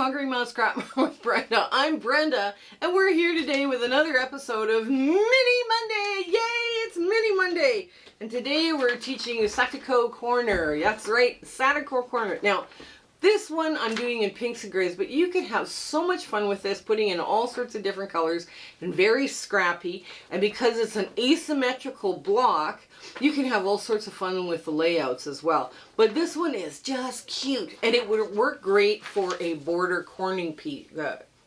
Conquering Mount Scrap with Brenda. I'm Brenda, and we're here today with another episode of Mini Monday. Yay, it's Mini Monday. And today we're teaching Staccato Corner. That's right, Staccato Corner. Now, this one I'm doing in pinks and grays, but you can have so much fun with this, putting in all sorts of different colors and very scrappy. And because it's an asymmetrical block, you can have all sorts of fun with the layouts as well. But this one is just cute, and it would work great for a border corning piece,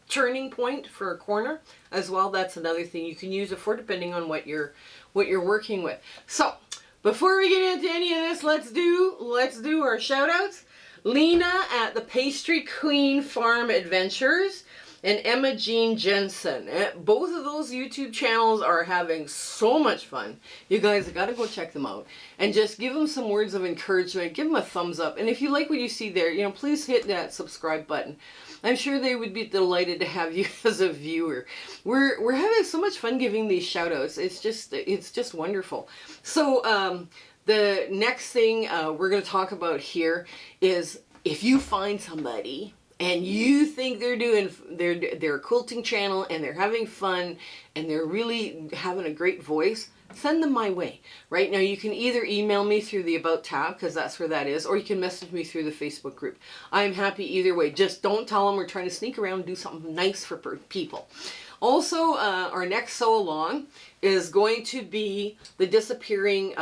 turning point for a corner as well. That's another thing you can use it for, depending on what you're working with. So before we get into any of this, let's do our shout outs. Lena at the Pastry Queen Farm Adventures and Emma Jean Jensen. Both of those YouTube channels are having so much fun. You guys have got to go check them out and just give them some words of encouragement. Give them a thumbs up. And if you like what you see there, you know, please hit that subscribe button. I'm sure they would be delighted to have you as a viewer. We're having so much fun giving these shout outs. It's just wonderful. So the next thing we're going to talk about here is if you find somebody and you think they're doing their quilting channel and they're having fun and they're really having a great voice, send them my way. Right now you can either email me through the About tab, because that's where that is, or you can message me through the Facebook group. I'm happy either way. Just don't tell them we're trying to sneak around and do something nice for people. Also, our next sew along is going to be the disappearing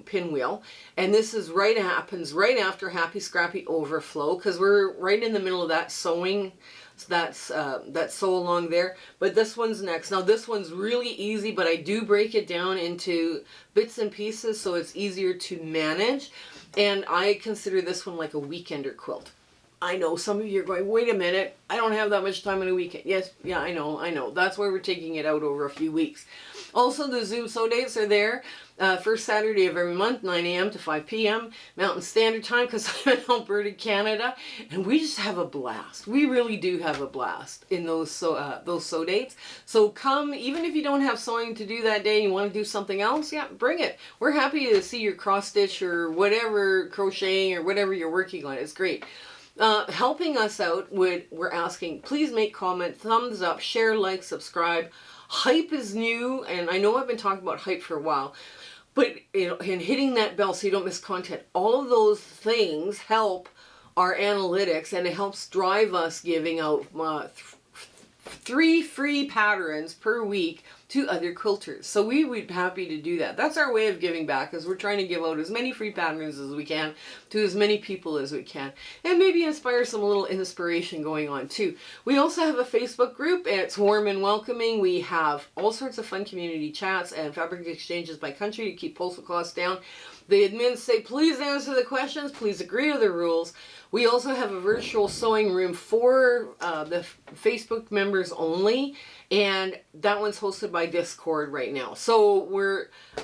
pinwheel, and this is happens right after Happy Scrappy Overflow, because we're right in the middle of that sewing. So that's that sew along there. But this one's next. Now this one's really easy, but I do break it down into bits and pieces so it's easier to manage, and I consider this one like a weekender quilt. I know some of you are going, wait a minute, I don't have that much time on a weekend. Yes, yeah, I know. That's why we're taking it out over a few weeks. Also, the Zoom sew dates are there. First Saturday of every month, 9 a.m. to 5 p.m. Mountain Standard Time, because I'm in Alberta, Canada. And we just have a blast. We really do have a blast in those sew dates. So come, even if you don't have sewing to do that day and you want to do something else, yeah, bring it. We're happy to see your cross stitch or whatever, crocheting or whatever you're working on. It's great. Helping us out, we're asking, please make comment, thumbs up, share, like, subscribe. Hype is new, and I know I've been talking about hype for a while, but you know, and hitting that bell so you don't miss content. All of those things help our analytics, and it helps drive us giving out 3 free patterns per week to other quilters. So we would be happy to do that. That's our way of giving back, is we're trying to give out as many free patterns as we can to as many people as we can, and maybe inspire some little inspiration going on too. We also have a Facebook group, and it's warm and welcoming. We have all sorts of fun community chats and fabric exchanges by country to keep postal costs down. The admins say, please answer the questions, please agree to the rules. We also have a virtual sewing room for the Facebook members only, and that one's hosted by Discord right now. So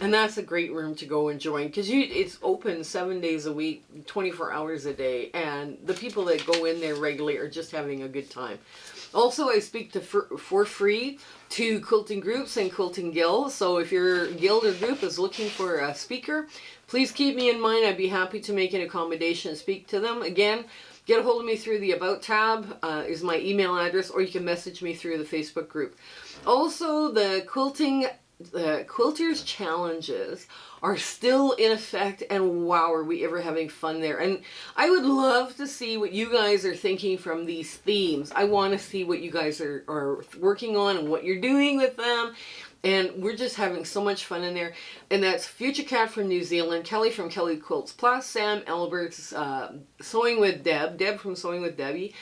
and that's a great room to go and join, because it's open 7 days a week, 24 hours a day, and the people that go in there regularly are just having a good time. Also, I speak for free to quilting groups and quilting guilds. So if your guild or group is looking for a speaker, please keep me in mind. I'd be happy to make an accommodation and speak to them. Again, get a hold of me through the About tab is my email address, or you can message me through the Facebook group. Also, the Quilters Challenges are still in effect, and wow, are we ever having fun there. And I would love to see what you guys are thinking from these themes. I want to see what you guys are working on and what you're doing with them. And we're just having so much fun in there. And that's Future Cat from New Zealand, Kelly from Kelly Quilts Plus, Sam Albert's Sewing with Deb from Sewing with Debbie,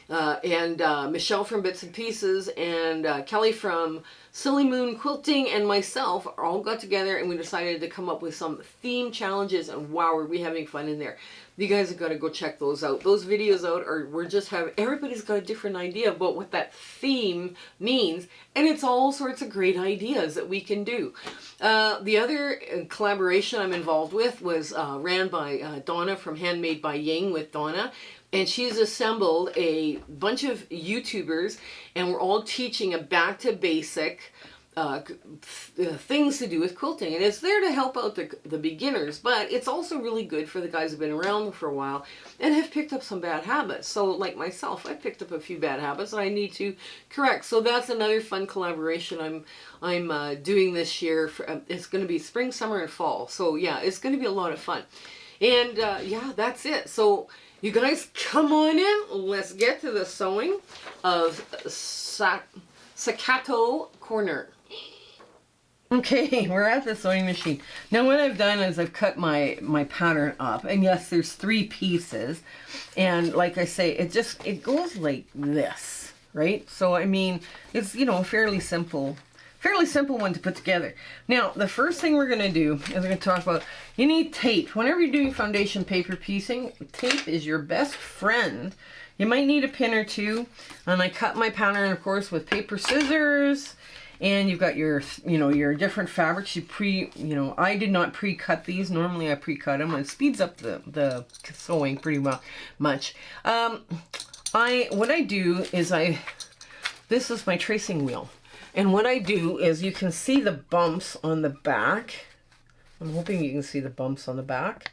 and Michelle from Bits and Pieces, and Kelly from Silly Moon Quilting, and myself all got together and we decided to come up with some theme challenges, and wow, are we having fun in there. You guys have got to go check those out. Those videos out we're just having, everybody's got a different idea about what that theme means, and it's all sorts of great ideas that we can do. The other collaboration I'm involved with was ran by Donna from Handmade by Ying with Donna, and she's assembled a bunch of YouTubers, and we're all teaching a back to basic things to do with quilting, and it's there to help out the beginners, but it's also really good for the guys who've been around for a while and have picked up some bad habits. So like myself, I picked up a few bad habits that I need to correct. So that's another fun collaboration I'm doing this year. It's going to be spring, summer, and fall. So yeah, it's going to be a lot of fun. And yeah, that's it. So you guys come on in. Let's get to the sewing of Staccato Corner. Okay, we're at the sewing machine. Now what I've done is I've cut my pattern up, and yes, there's 3 pieces, and like I say, it goes like this, right? So I mean, it's, you know, fairly simple one to put together. Now the first thing we're going to do is we're going to talk about, you need tape. Whenever you're doing foundation paper piecing, tape is your best friend. You might need a pin or two, and I cut my pattern, of course, with paper scissors. And you've got your, you know, your different fabrics. I did not pre-cut these. Normally I pre-cut them. It speeds up the sewing pretty much. What I do is this is my tracing wheel. And what I do is, you can see the bumps on the back. I'm hoping you can see the bumps on the back.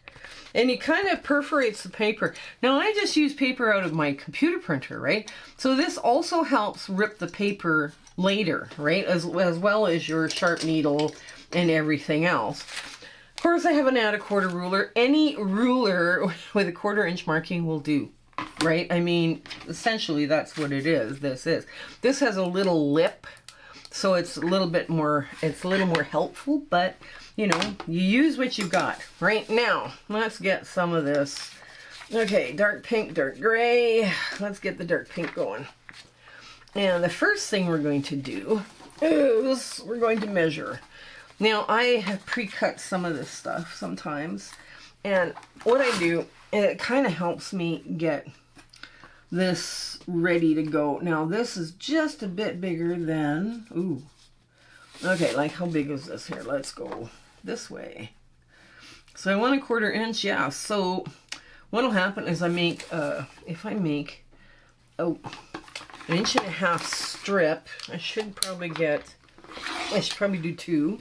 And it kind of perforates the paper. Now I just use paper out of my computer printer, right? So this also helps rip the paper later, right? As well as your sharp needle and everything else. Of course, I have an add a quarter ruler. Any ruler with a 1/4 inch marking will do, right? I mean, essentially that's what it is. This has a little lip, so it's a little more helpful, but you know, you use what you got. Right now, let's get some of this. Okay, dark pink, dark gray. Let's get the dark pink going. And the first thing we're going to do is we're going to measure. Now, I have pre-cut some of this stuff sometimes, and what I do, it kind of helps me get this ready to go. Now, this is just a bit bigger than, ooh. Okay, like how big is this here? Let's go this way. So I want a 1/4 inch, yeah. So what'll happen is if I make an 1.5 inch strip, I should probably do two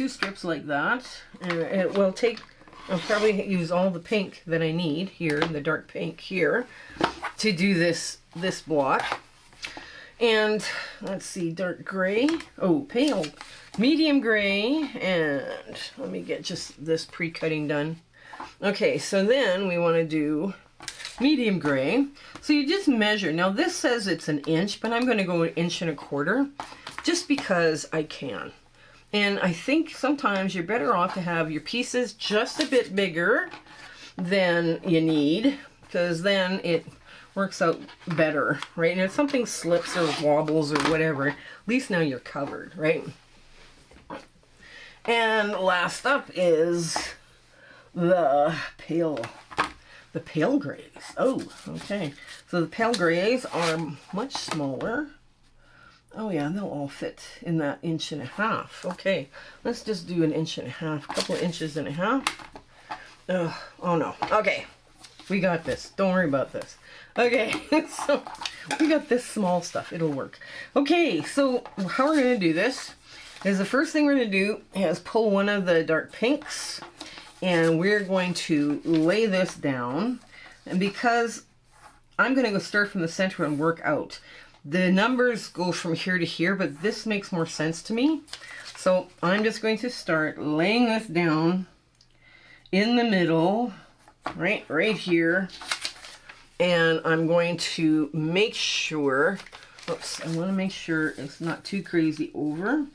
strips like that. And it will take, I'll probably use all the pink that I need here, the dark pink here, to do this block. And let's see, dark gray, oh, pale, medium gray, and let me get just this pre-cutting done. Okay, so then we want to do medium gray. So you just measure. Now this says it's 1 inch, but I'm going to go 1.25 inches just because I can. And I think sometimes you're better off to have your pieces just a bit bigger than you need, because then it works out better, right? And if something slips or wobbles or whatever, at least now you're covered, right? And last up is the pale grays. Oh, okay. So the pale grays are much smaller. Oh yeah, they'll all fit in that 1.5 inches. Okay, let's just do 1.5 inches, a couple of inches and a half. Oh no, okay. We got this, don't worry about this. Okay, so we got this small stuff, it'll work. Okay, so how we're gonna do this is, the first thing we're gonna do is pull one of the dark pinks, and we're going to lay this down. And because I'm gonna go start from the center and work out, the numbers go from here to here, but this makes more sense to me. So I'm just going to start laying this down in the middle, right here. And I'm going to make sure, oops, I want to make sure it's not too crazy over.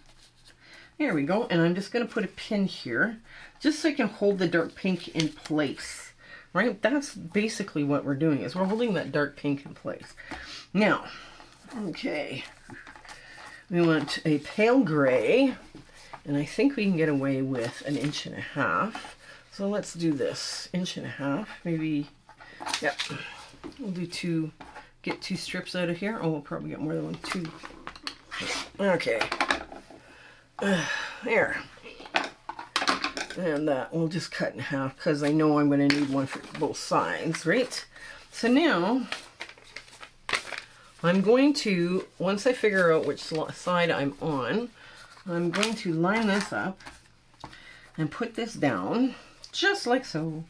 There we go. And I'm just going to put a pin here, just so I can hold the dark pink in place, right? That's basically what we're doing, is we're holding that dark pink in place. Now, okay, we want a pale gray, and I think we can get away with 1.5 inches. So let's do this, 1.5 inches, maybe, yep. We'll do get 2 strips out of here. Oh, we'll probably get more than 2. Okay. There. And that we'll just cut in half, because I know I'm going to need one for both sides, right? So now, I'm going to, once I figure out which side I'm on, I'm going to line this up and put this down just like so.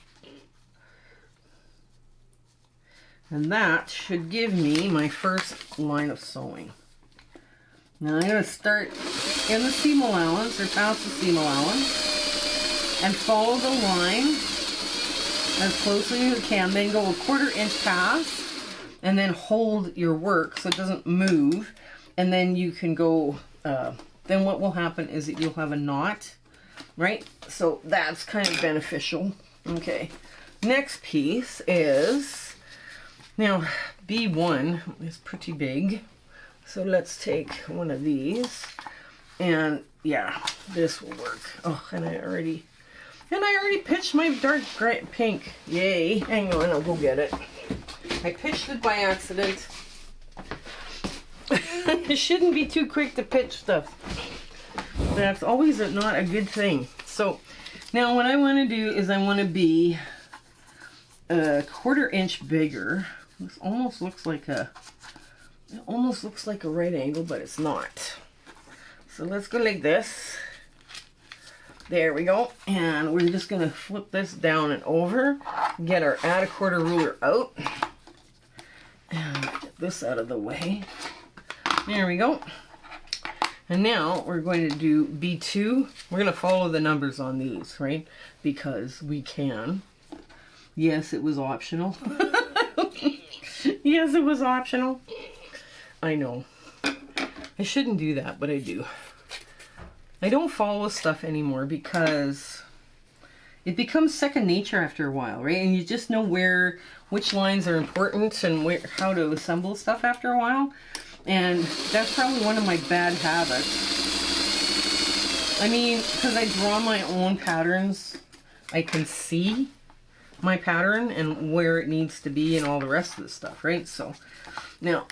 And that should give me my first line of sewing. Now I'm going to start in the seam allowance, or past the seam allowance, and follow the line as closely as you can. Then go a 1/4 inch past, and then hold your work so it doesn't move. And then you can go, then what will happen is that you'll have a knot, right? So that's kind of beneficial. Okay, next piece is, now B1 is pretty big. So let's take one of these, and yeah, this will work. Oh, and I already pitched my dark gray pink. Yay! Hang on, I'll go get it. I pitched it by accident. You shouldn't be too quick to pitch stuff. That's always not a good thing. So now what I want to do is I want to be a 1/4 inch bigger. This almost looks like a, it almost looks like a right angle, but it's not. So let's go like this. There we go. And we're just going to flip this down and over. Get our add a 1/4 ruler out. And get this out of the way. There we go. And now we're going to do B2. We're going to follow the numbers on these, right? Because we can. Yes, it was optional. Yes, it was optional. I know. I shouldn't do that, but I do. I don't follow stuff anymore because it becomes second nature after a while, right? And you just know which lines are important and how to assemble stuff after a while. And that's probably one of my bad habits. I mean, because I draw my own patterns, I can see my pattern and where it needs to be and all the rest of the stuff, right? So now,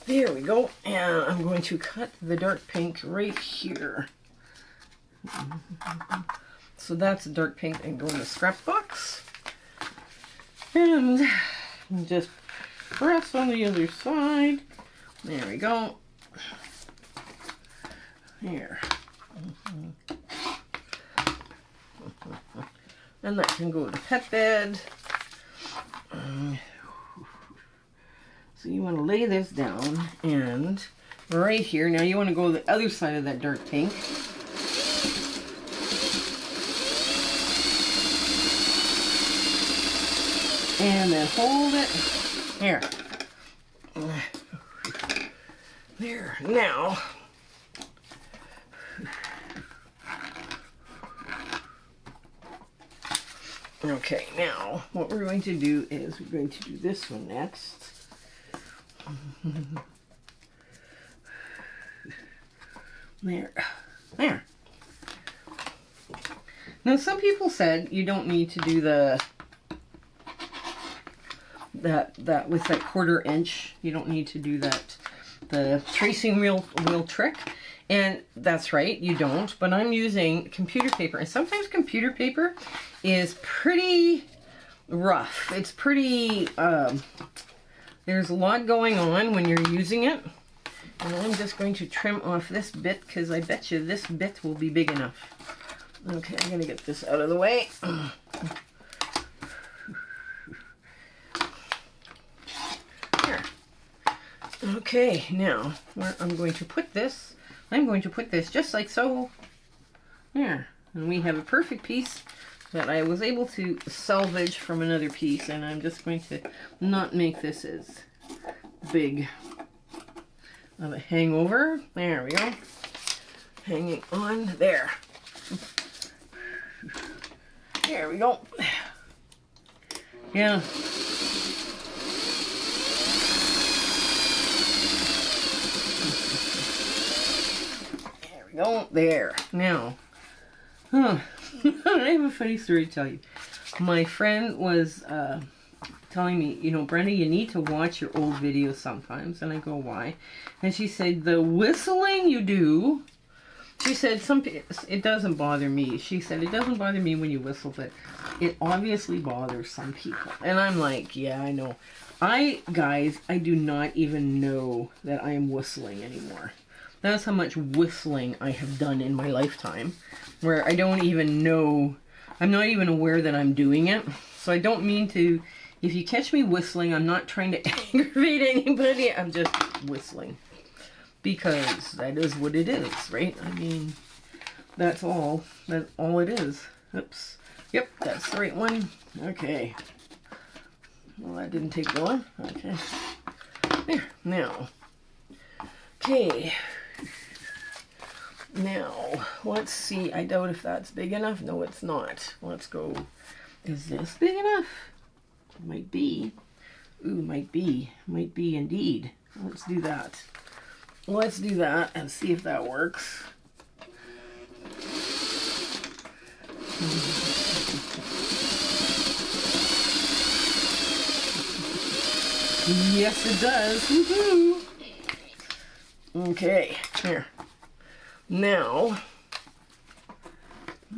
there we go. And I'm going to cut the dark pink right here. So that's a dark pink and go in the scrap box. And just press on the other side. There we go. Here. And that can go to the pet bed. So you want to lay this down, and right here, now you want to go to the other side of that dark pink. And then hold it. Here. There. Now. Okay, now what we're going to do is we're going to do this one next. There. There. Now some people said you don't need to do that with that 1/4 inch. You don't need to do that, the tracing wheel trick. And that's right, you don't, but I'm using computer paper, and sometimes computer paper is pretty rough. It's pretty, there's a lot going on when you're using it. And I'm just going to trim off this bit, because I bet you this bit will be big enough. Okay, I'm going to get this out of the way. Here. Okay, now, where I'm going to put this just like so. There. And we have a perfect piece that I was able to salvage from another piece, and I'm just going to not make this as big of a hangover. There we go. Hanging on there. There we go. Yeah. Go there. Now, I have a funny story to tell you. My friend was telling me, you know, Brenda, you need to watch your old videos sometimes. And I go, why? And she said, the whistling you do She said it doesn't bother me. She said it doesn't bother me when you whistle, but it obviously bothers some people. And I'm like, yeah, I know. Guys, I do not even know that I am whistling anymore. That's how much whistling I have done in my lifetime, where I don't even know, I'm not even aware that I'm doing it. So I don't mean to, if you catch me whistling, I'm not trying to aggravate anybody, I'm just whistling. Because that is what it is, right? I mean, that's all it is. Oops. Yep, that's the right one. Okay. Well, that didn't take long. Okay. There. Now. Okay. Now, let's see. I doubt if that's big enough. No, it's not. Let's go. Is this big enough? Might be. Ooh, might be. Might be indeed. Let's do that. Let's do that and see if that works. Yes, it does. Woohoo! Okay, here. Now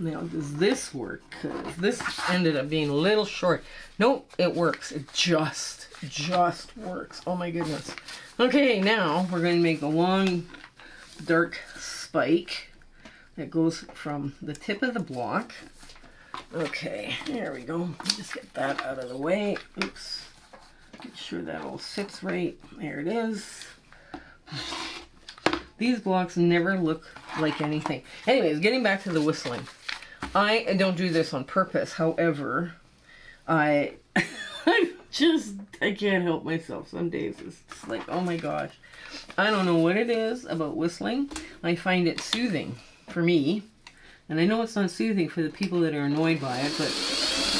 does this work? 'Cause this ended up being a little short. Nope, it works. It just works. Oh my goodness. Okay, now we're going to make a long, dark spike that goes from the tip of the block. Okay, there we go. Just get that out of the way. Oops. Make sure that all sits right. There it is. These blocks never look like anything. Anyways, getting back to the whistling. I don't do this on purpose. However, I can't help myself. Some days it's like, oh my gosh. I don't know what it is about whistling. I find it soothing for me. And I know it's not soothing for the people that are annoyed by it, but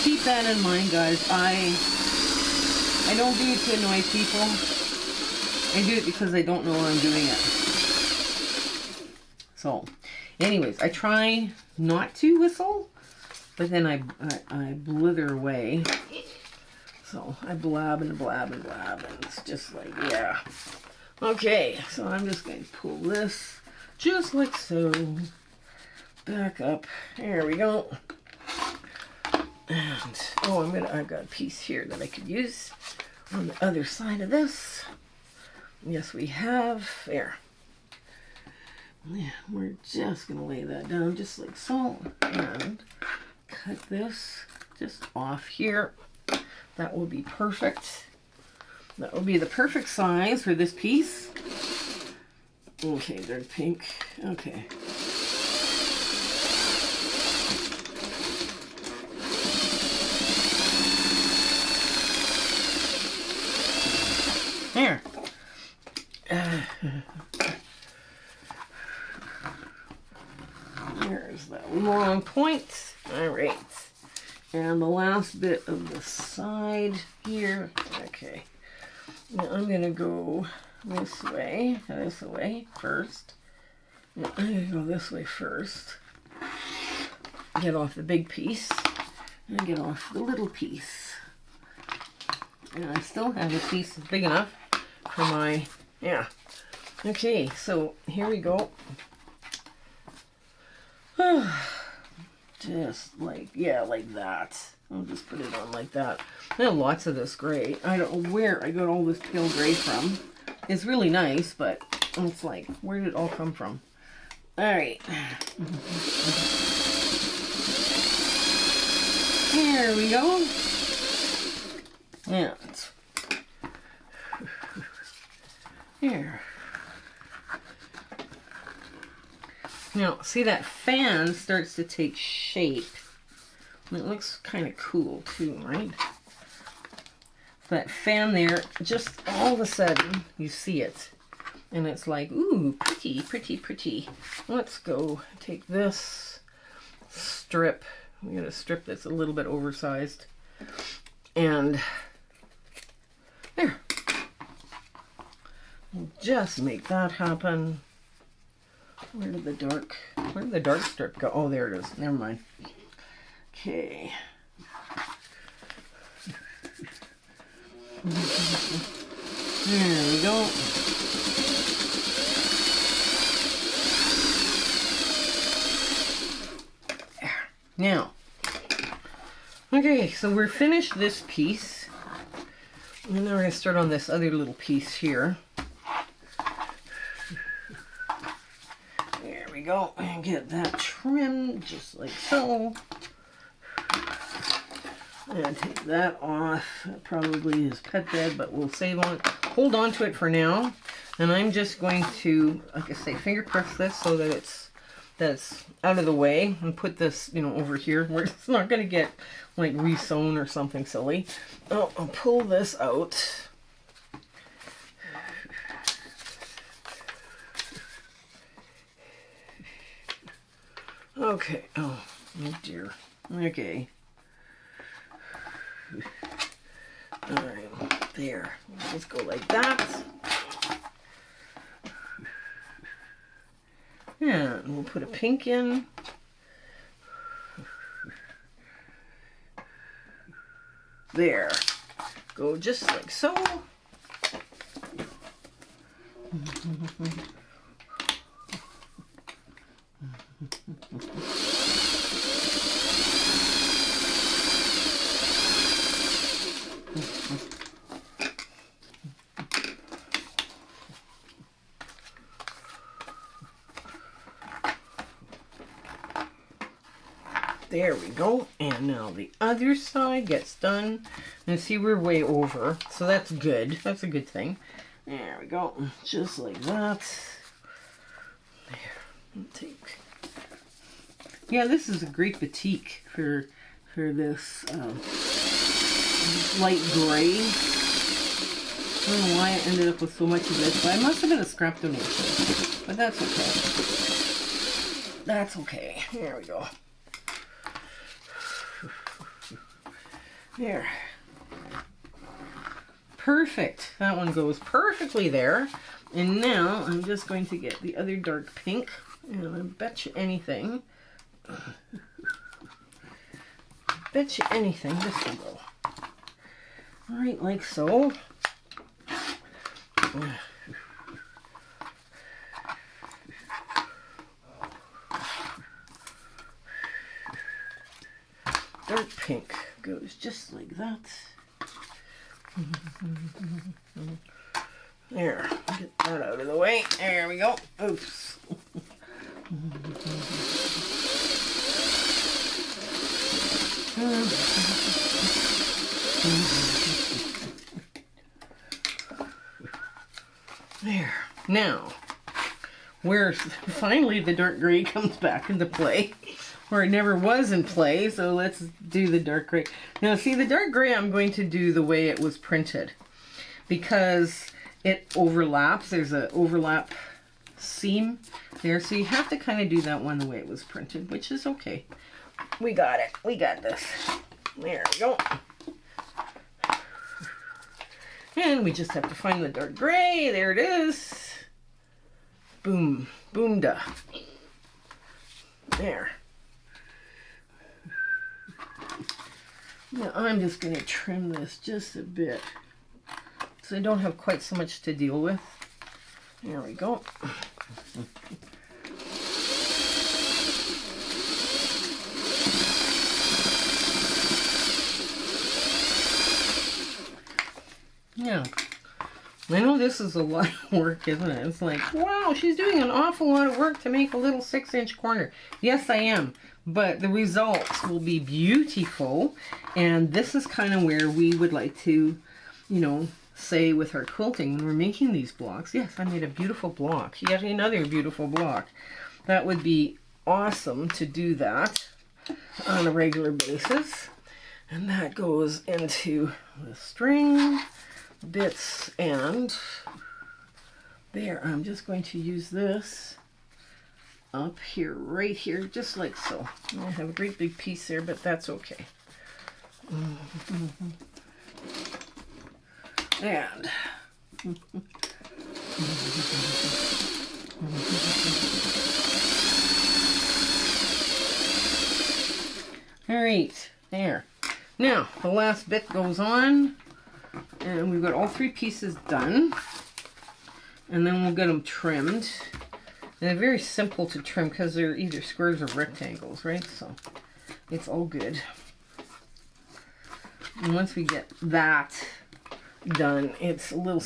keep that in mind, guys. I don't do it to annoy people. I do it because I don't know I'm doing it. So, anyways, I try not to whistle, but then I blither away. So I blab and blab and blab, and it's just like, yeah. Okay, so I'm just going to pull this just like so. Back up. There we go. And oh, I've got a piece here that I could use on the other side of this. Yes, we have. There. Yeah, we're just gonna lay that down just like so, and cut this just off here. That will be perfect. That will be the perfect size for this piece. Okay, there's pink. Okay. Here. There's that long point. All right. And the last bit of the side here. Okay. Now I'm going to go this way first. Now I'm going to go this way first. Get off the big piece. And get off the little piece. And I still have a piece that's big enough for my, yeah. Okay, so here we go. Just like, yeah, like that. I'll just put it on like that. I have lots of this gray. I don't know where I got all this pale gray from. It's really nice, but it's like, where did it all come from? All right. Here we go. Yeah. Here. Now, see that fan starts to take shape. It looks kind of cool too, right? That fan there, just all of a sudden, you see it. And it's like, ooh, pretty, pretty, pretty. Let's go take this strip. We got a strip that's a little bit oversized. And there. We'll just make that happen. Where did the dark strip go? Oh, there it is. Never mind. Okay. There we go. Now, okay, so we're finished this piece. And now we're going to start on this other little piece here. There we go. And get that trimmed just like so. And take that off. That probably is pet bed, but we'll hold on to it for now. And I'm just going to, like I say, finger press this so that that's out of the way, and put this, you know, over here where it's not going to get like re-sewn or something silly. Oh, I'll pull this out. Okay. Oh dear. Okay. All right. There. Let's go like that. And we'll put a pink in. There. Go just like so. There we go. And now the other side gets done. And see, we're way over. So that's good. That's a good thing. There we go. Just like that. There. Take. Yeah, this is a great batik for this light gray. I don't know why I ended up with so much of this, but it must have been a scrap donation. But that's okay. That's okay. There we go. There. Perfect. That one goes perfectly there. And now I'm just going to get the other dark pink. And I bet you anything. Bet you anything this will go. Alright, like so. Dark pink goes just like that. There, get that out of the way. There we go. Oops. There. Now, where finally the dark gray comes back into play. Or it never was in play, so let's do the dark gray. Now see, the dark gray I'm going to do the way it was printed, because it overlaps. There's an overlap seam there, so you have to kind of do that one the way it was printed, which is okay. We got it. We got this. There we go. And we just have to find the dark gray. There it is. Boom. Boom da. There. Now I'm just going to trim this just a bit so I don't have quite so much to deal with. There we go. Yeah. I know this is a lot of work, isn't it? It's like, wow, she's doing an awful lot of work to make a little 6-inch corner. Yes, I am. But the results will be beautiful. And this is kind of where we would like to, you know, say with our quilting when we're making these blocks. Yes, I made a beautiful block. Yet another beautiful block. That would be awesome to do that on a regular basis. And that goes into the string bits, and there, I'm just going to use this up here, right here, just like so. I have a great big piece there, but that's okay. And all right, there. Now the last bit goes on. And we've got all 3 pieces done. And then we'll get them trimmed. And they're very simple to trim because they're either squares or rectangles, right? So it's all good. And once we get that done, it's a little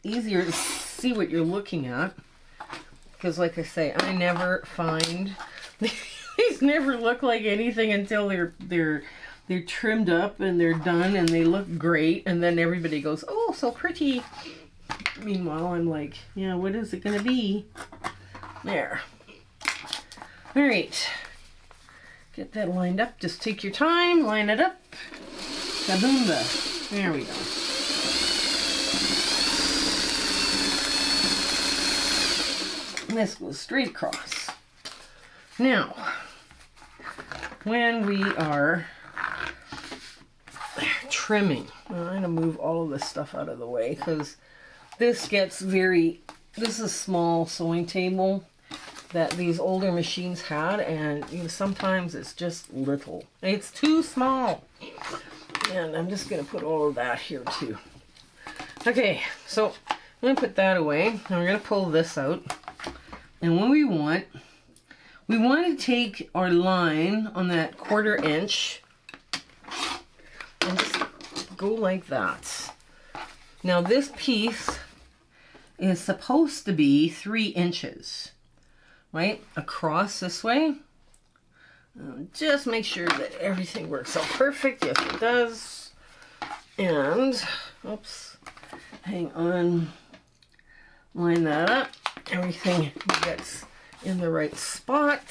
easier to see what you're looking at. Because like I say, I never find these never look like anything until they're trimmed up and they're done and they look great, and then everybody goes, "Oh, so pretty." Meanwhile, I'm like, yeah, what is it gonna be? There. All right. Get that lined up. Just take your time, line it up. Kaboomba. There we go. And this goes straight across. Now, when we are trimming, I'm going to move all of this stuff out of the way because this gets this is a small sewing table that these older machines had, and you know, sometimes it's just little. It's too small. And I'm just going to put all of that here too. Okay, so I'm going to put that away. And we're going to pull this out. And what we want to take our line on that 1/4 inch and just go like that. Now this piece is supposed to be 3 inches, right? Across this way. Just make sure that everything works out perfect. Yes, it does. And, oops, hang on. Line that up. Everything gets in the right spot.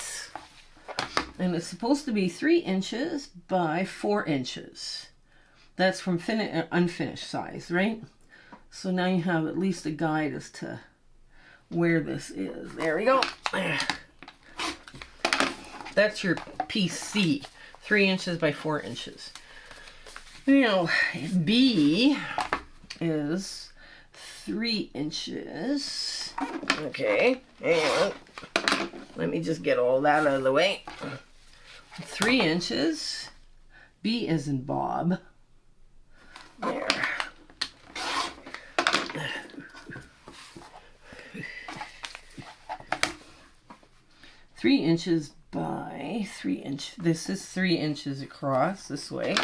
And it's supposed to be 3 inches by 4 inches. That's from unfinished size, right? So now you have at least a guide as to where this is. There we go. That's your piece C, 3 inches by 4 inches. Now, B is 3 inches. Okay, and let me just get all that out of the way. 3 inches. B is in Bob. There. Three inches by 3 inch. This is 3 inches across this way.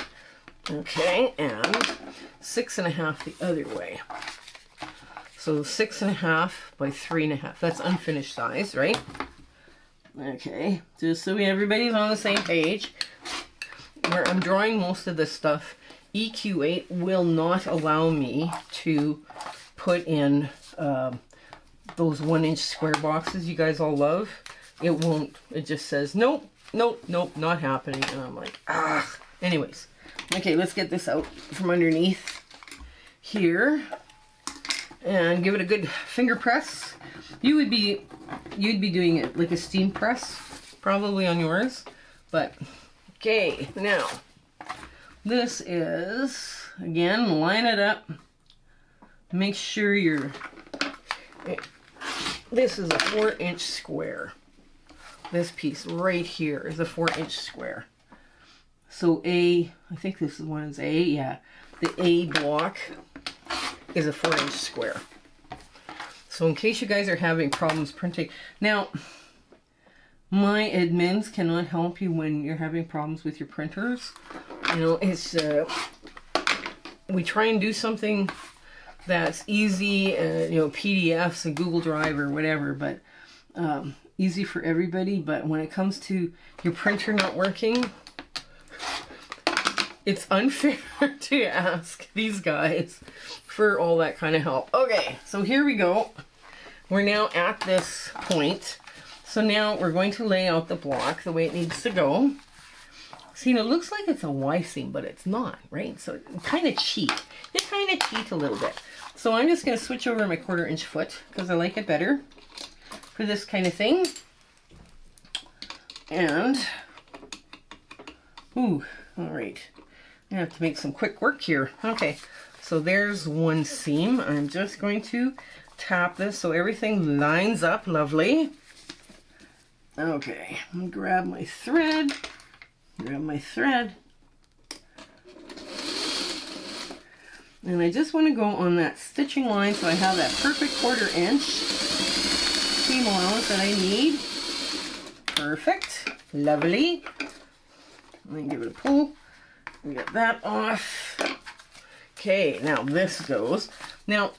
Okay, and 6.5 the other way. So 6.5 by 3.5. That's unfinished size, right? Okay, just so everybody's on the same page. Where I'm drawing most of this stuff, EQ8 will not allow me to put in those 1 inch square boxes you guys all love. It won't. It just says, nope, nope, nope, not happening. And I'm like, ah. Anyways, okay, let's get this out from underneath here and give it a good finger press. You'd be doing it like a steam press, probably on yours. But okay, now this is, again, line it up. Make sure this is a 4 inch square. This piece right here is a 4 inch square. So I think this one is A, yeah. The A block is a 4 inch square. So in case you guys are having problems printing. Now, my admins cannot help you when you're having problems with your printers. You know, it's, we try and do something that's easy, you know, PDFs and Google Drive or whatever, but easy for everybody. But when it comes to your printer not working, it's unfair to ask these guys for all that kind of help. Okay, so here we go. We're now at this point. So now we're going to lay out the block the way it needs to go. See, it looks like it's a Y seam, but it's not, right? So kind of cheat. They kind of cheat a little bit. So I'm just going to switch over my 1/4 inch foot because I like it better for this kind of thing. And, ooh, all right. I have to make some quick work here. Okay, so there's one seam. I'm just going to tap this so everything lines up lovely. Okay, I'm gonna grab my thread. And I just want to go on that stitching line so I have that perfect 1/4 inch seam allowance that I need. Perfect. Lovely. and then give it a pull. We get that off. Okay, now this goes. Now,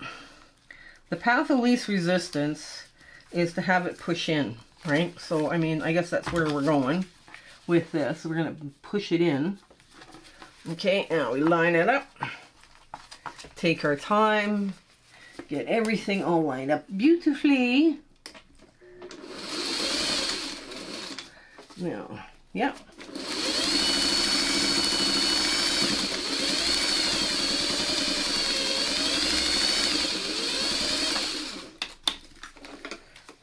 the path of least resistance is to have it push in, right? So, I mean, I guess that's where we're going with this. We're going to push it in. Okay, now we line it up. Take our time. Get everything all lined up beautifully. Now, yeah.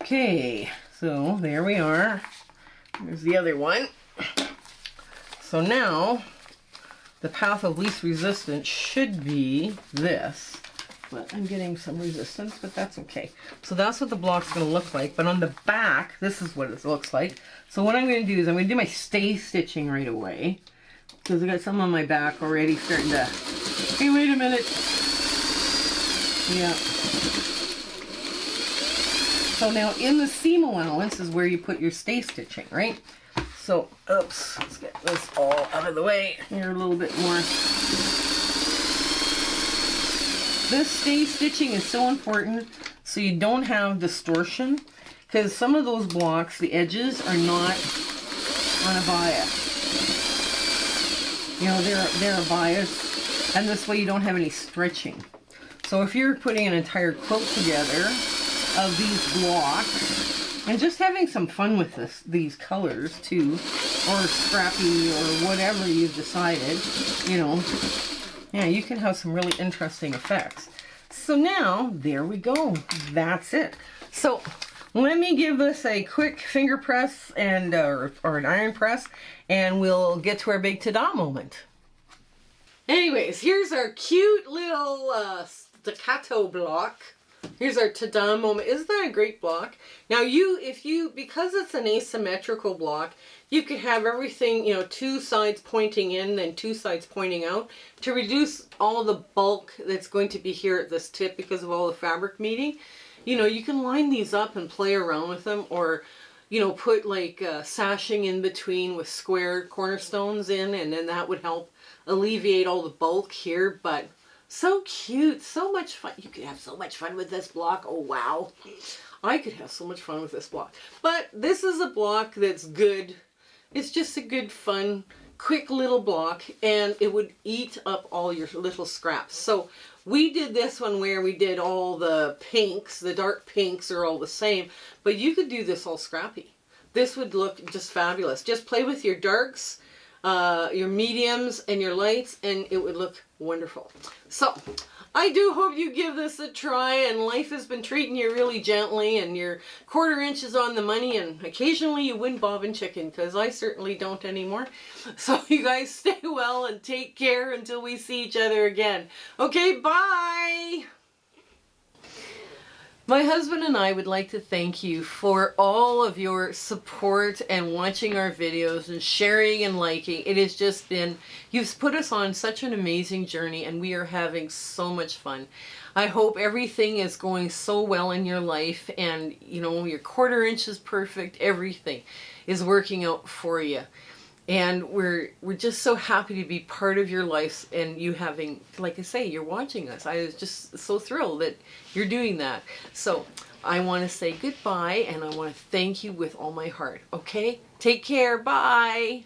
Okay, so there we are. There's the other one. So now, the path of least resistance should be this. But I'm getting some resistance, but that's okay. So that's what the block's going to look like. But on the back, this is what it looks like. So what I'm going to do is I'm going to do my stay stitching right away. Because I got some on my back already starting to... Hey, wait a minute. Yeah. So now in the seam allowance is where you put your stay stitching, right? So, oops, let's get this all out of the way. Here a little bit more. This stay stitching is so important so you don't have distortion, because some of those blocks, the edges are not on a bias. You know, they're a bias, and this way you don't have any stretching. So if you're putting an entire quilt together of these blocks, and just having some fun with these colors too, or scrappy, or whatever you've decided, you know, yeah, you can have some really interesting effects. So now, there we go. That's it. So let me give this a quick finger press and or an iron press, and we'll get to our big ta-da moment. Anyways, here's our cute little staccato block. Here's our ta-da moment. Isn't that a great block? Now because it's an asymmetrical block, you could have everything, you know, two sides pointing in and two sides pointing out to reduce all the bulk that's going to be here at this tip because of all the fabric meeting. You know, you can line these up and play around with them, or, you know, put like sashing in between with square cornerstones in, and then that would help alleviate all the bulk here. But so cute, so much fun. You could have so much fun with this block. Oh, wow. I could have so much fun with this block. But this is a block that's good. It's just a good, fun, quick little block, and it would eat up all your little scraps. So we did this one where we did all the pinks. The dark pinks are all the same, but you could do this all scrappy. This would look just fabulous. Just play with your darks, your mediums, and your lights, and it would look wonderful. So I do hope you give this a try, and life has been treating you really gently, and your 1/4 inch is on the money, and occasionally you win bob and chicken, because I certainly don't anymore. So you guys stay well and take care until we see each other again. Okay, bye! My husband and I would like to thank you for all of your support and watching our videos and sharing and liking. It has just been, you've put us on such an amazing journey, and we are having so much fun. I hope everything is going so well in your life, and you know, your 1/4 inch is perfect. Everything is working out for you. And we're just so happy to be part of your life, and you having, like I say, you're watching us. I was just so thrilled that you're doing that. So I want to say goodbye, and I want to thank you with all my heart. Okay? Take care. Bye.